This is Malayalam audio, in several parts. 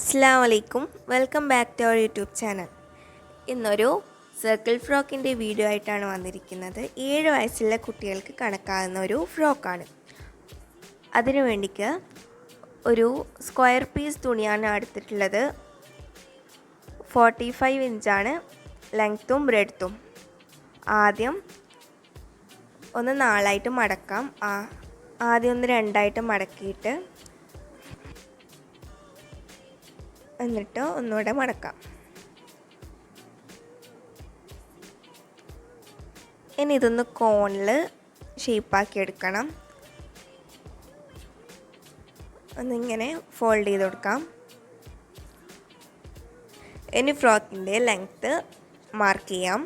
അസ്സലാമലൈക്കും, welcome back to our YouTube channel. ഇന്നൊരു സർക്കിൾ ഫ്രോക്കിൻ്റെ വീഡിയോ ആയിട്ടാണ് വന്നിരിക്കുന്നത്. 7 വയസ്സുള്ള കുട്ടികൾക്ക് കണക്കാകുന്ന ഒരു ഫ്രോക്കാണ്. അതിനു വേണ്ടിക്ക് ഒരു സ്ക്വയർ പീസ് തുണിയാണ് എടുത്തിട്ടുള്ളത്. 45 ഇഞ്ചാണ് ലെങ്ത്തും ബ്രെഡ്ത്തും. ആദ്യം ഒന്ന് 4ആയിട്ട് മടക്കാം. ആദ്യം ഒന്ന് 2ആയിട്ട് മടക്കിയിട്ട് എന്നിട്ട് ഒന്നുകൂടെ മടക്കാം. ഇനി ഇതൊന്ന് കോണിൽ ഷേപ്പാക്കി എടുക്കണം. ഒന്നിങ്ങനെ ഫോൾഡ് ചെയ്ത് കൊടുക്കാം. ഇനി ഫ്രോക്കിൻ്റെ ലെങ്ത്ത് മാർക്ക് ചെയ്യാം.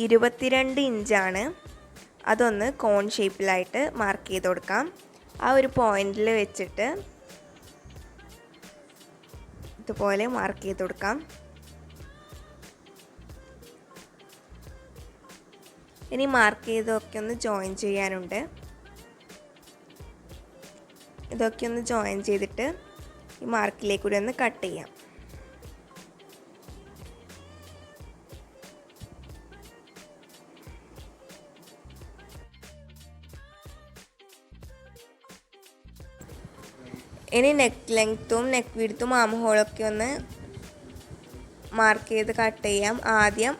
22 ഇഞ്ചാണ്. അതൊന്ന് കോൺ ഷേപ്പിലായിട്ട് മാർക്ക് ചെയ്ത് കൊടുക്കാം. ആ ഒരു പോയിന്റിൽ വെച്ചിട്ട് ഇതുപോലെ മാർക്ക് ചെയ്ത് കൊടുക്കാം. ഇനി മാർക്ക് ചെയ്തൊക്കെ ഒന്ന് ജോയിൻ ചെയ്യാനുണ്ട്. ഇതൊക്കെ ഒന്ന് ജോയിൻ ചെയ്തിട്ട് ഈ മാർക്കിലേക്ക് കൂടി ഒന്ന് കട്ട് ചെയ്യാം. ഇനി നെക്ക് ലെങ്ത്തും നെക്ക് വിഡ്ത്തും ആം ഹോളൊക്കെ ഒന്ന് മാർക്ക് ചെയ്ത് കട്ട് ചെയ്യാം. ആദ്യം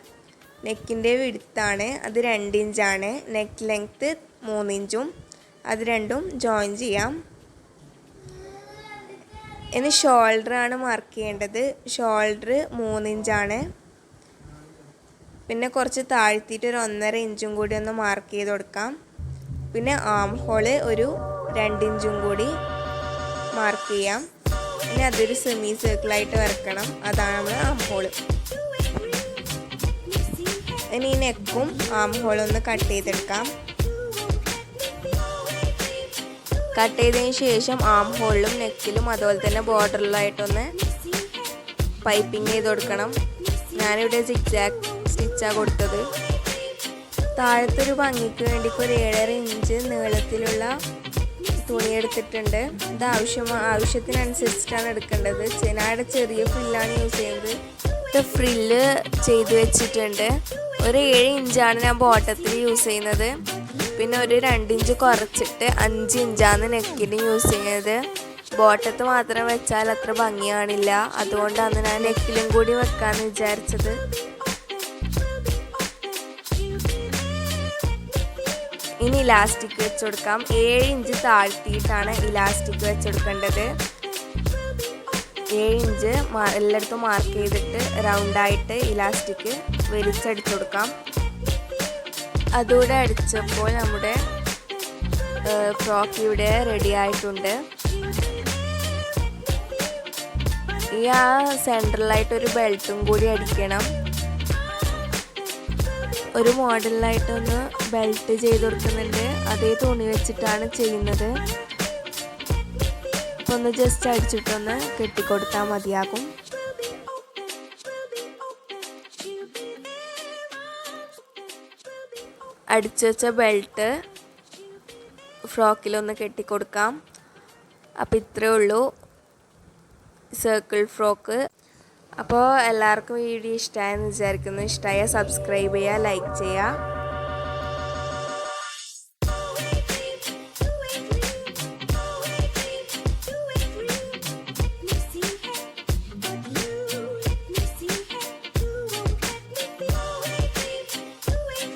നെക്കിൻ്റെ വിഡ്ത്താണ്, അത് 2 ഇഞ്ചാണ്. നെക്ക് ലെങ്ത്ത് 3 ഇഞ്ചും, അത് രണ്ടും ജോയിൻ ചെയ്യാം. ഇനി ഷോൾഡറാണ് മാർക്ക് ചെയ്യേണ്ടത്. ഷോൾഡർ 3 ഇഞ്ചാണ്. പിന്നെ കുറച്ച് താഴ്ത്തിയിട്ട് ഒരു 1.5 ഇഞ്ചും കൂടി ഒന്ന് മാർക്ക് ചെയ്ത് കൊടുക്കാം. പിന്നെ ആം ഹോള് ഒരു 2 ഇഞ്ചും കൂടി മാർക്ക് ചെയ്യാം. ഇനി അതൊരു സെമി സർക്കിളായിട്ട് വരക്കണം. അതാണ് നമ്മൾ ആം ഹോള്. ഇനി ഈ നെക്കും ആം ഹോളൊന്ന് കട്ട് ചെയ്തെടുക്കാം. കട്ട് ചെയ്തതിന് ശേഷം ആം ഹോളിലും നെക്കിലും അതുപോലെ തന്നെ ബോർഡറിലായിട്ടൊന്ന് പൈപ്പിംഗ് ചെയ്ത് കൊടുക്കണം. ഞാനിവിടെ സിക്സാക്ക് സ്റ്റിച്ചാണ് കൊടുത്തത്. താഴത്തൊരു ഭംഗിക്ക് വേണ്ടി ഒരു 7.5 ഇഞ്ച് നീളത്തിലുള്ള തുണി എടുത്തിട്ടുണ്ട്. ഇത് ആവശ്യത്തിനനുസരിച്ചിട്ടാണ് എടുക്കേണ്ടത്. ഞാനിവിടെ ചെറിയ ഫ്രില്ലാണ് യൂസ് ചെയ്യുന്നത്. ഇത് ഫ്രില്ല് ചെയ്ത് വെച്ചിട്ടുണ്ട്. ഒരു 7 ഇഞ്ചാണ് ഞാൻ ബോട്ടത്തിൽ യൂസ് ചെയ്യുന്നത്. പിന്നെ ഒരു 2 ഇഞ്ച് കുറച്ചിട്ട് 5 ഇഞ്ചാണ് നെക്കിന് യൂസ് ചെയ്യുന്നത്. ബോട്ടത്ത് മാത്രം വെച്ചാൽ അത്ര ഭംഗി കാണില്ല. അതുകൊണ്ടാണ് ഞാൻ നെക്കിലും കൂടി വെക്കാമെന്ന് വിചാരിച്ചത്. ഇനി ഇലാസ്റ്റിക് വെച്ച് കൊടുക്കാം. 7 ഇഞ്ച് താഴ്ത്തിയിട്ടാണ് ഇലാസ്റ്റിക് വെച്ചെടുക്കേണ്ടത്. 7 ഇഞ്ച് എല്ലായിടത്തും മാർക്ക് ചെയ്തിട്ട് റൗണ്ടായിട്ട് ഇലാസ്റ്റിക് വലിച്ചടിച്ചു കൊടുക്കാം. അതുകൂടെ അടിച്ചപ്പോൾ നമ്മുടെ ഫ്രോക്ക് ഇവിടെ റെഡി ആയിട്ടുണ്ട്. ഈ സെൻട്രലായിട്ടൊരു ബെൽറ്റും കൂടി അടിക്കണം. ഒരു മോഡലായിട്ടൊന്ന് ബെൽറ്റ് ചെയ്ത് കൊടുക്കുന്നുണ്ട്. അതേ തുണി വെച്ചിട്ടാണ് ചെയ്യുന്നത്. അപ്പോൾ ഒന്ന് ജസ്റ്റ് അടിച്ചിട്ടൊന്ന് കെട്ടിക്കൊടുത്താൽ മതിയാകും. അടിച്ചു വെച്ച ബെൽറ്റ് ഫ്രോക്കിലൊന്ന് കെട്ടിക്കൊടുക്കാം. അപ്പോൾ ഇത്രയേ ഉള്ളൂ സർക്കിൾ ഫ്രോക്ക്. അപ്പോൾ എല്ലാവർക്കും വീഡിയോ ഇഷ്ടമായെന്ന് വിചാരിക്കുന്നു. ഇഷ്ടമായാൽ സബ്സ്ക്രൈബ് ചെയ്യുക, ലൈക്ക് ചെയ്യുക.